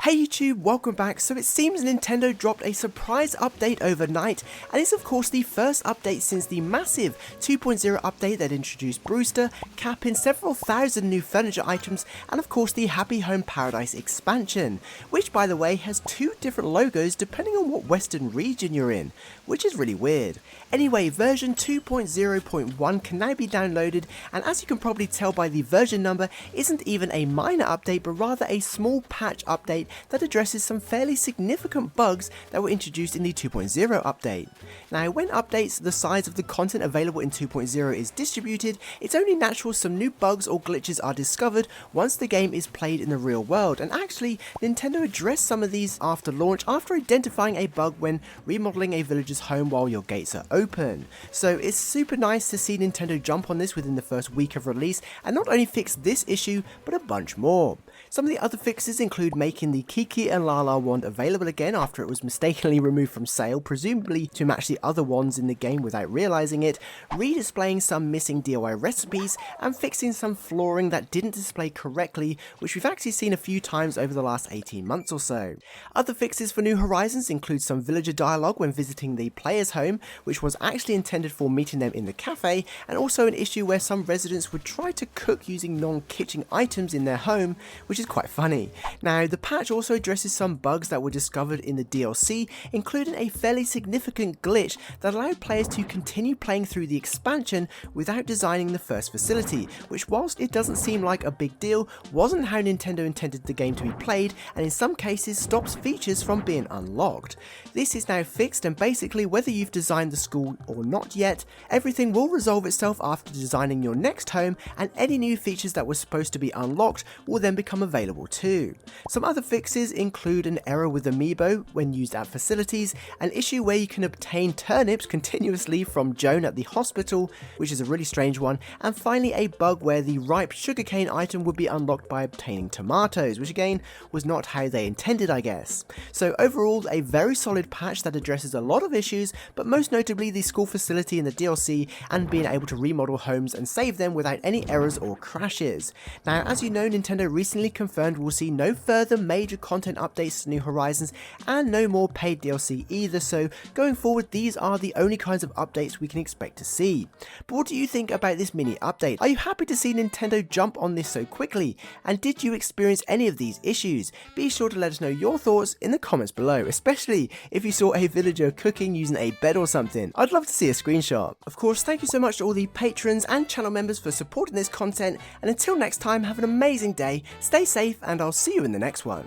Hey YouTube, welcome back. So it seems Nintendo dropped a surprise update overnight, and it's of course the first update since the massive 2.0 update that introduced Brewster, capping several thousand new furniture items, and of course the Happy Home Paradise expansion, which by the way has two different logos depending on what western region you're in, which is really weird. Anyway, version 2.0.1 can now be downloaded, and as you can probably tell by the version number, isn't even a minor update but rather a small patch update that addresses some fairly significant bugs that were introduced in the 2.0 update. Now, when updates the size of the content available in 2.0 is distributed, it's only natural some new bugs or glitches are discovered once the game is played in the real world, and actually Nintendo addressed some of these after launch after identifying a bug when remodeling a villager's home while your gates are open. So it's super nice to see Nintendo jump on this within the first week of release and not only fix this issue but a bunch more. Some of the other fixes include making the Kiki and Lala wand available again after it was mistakenly removed from sale, presumably to match the other wands in the game without realizing it, redisplaying some missing DIY recipes, and fixing some flooring that didn't display correctly, which we've actually seen a few times over the last 18 months or so. Other fixes for New Horizons include some villager dialogue when visiting the player's home, which was actually intended for meeting them in the cafe, and also an issue where some residents would try to cook using non-kitchen items in their home, which is quite funny. Now, the patch also addresses some bugs that were discovered in the DLC, including a fairly significant glitch that allowed players to continue playing through the expansion without designing the first facility, which whilst it doesn't seem like a big deal, wasn't how Nintendo intended the game to be played, and in some cases stops features from being unlocked. This is now fixed, and basically whether you've designed the school or not yet, everything will resolve itself after designing your next home, and any new features that were supposed to be unlocked will then become available too. Some other fixes include an error with Amiibo when used at facilities, an issue where you can obtain turnips continuously from Joan at the hospital, which is a really strange one, and finally a bug where the ripe sugarcane item would be unlocked by obtaining tomatoes, which again was not how they intended, I guess. So overall, a very solid patch that addresses a lot of issues, but most notably the school facility in the DLC and being able to remodel homes and save them without any errors or crashes. Now, as you know, Nintendo recently confirmed we'll see no further major content updates to New Horizons and no more paid DLC either, so going forward these are the only kinds of updates we can expect to see. But what do you think about this mini update? Are you happy to see Nintendo jump on this so quickly? And did you experience any of these issues? Be sure to let us know your thoughts in the comments below, especially if you saw a villager cooking using a bed or something. I'd love to see a screenshot. Of course, thank you so much to all the patrons and channel members for supporting this content, and until next time, have an amazing day, stay safe, and I'll see you in the next one.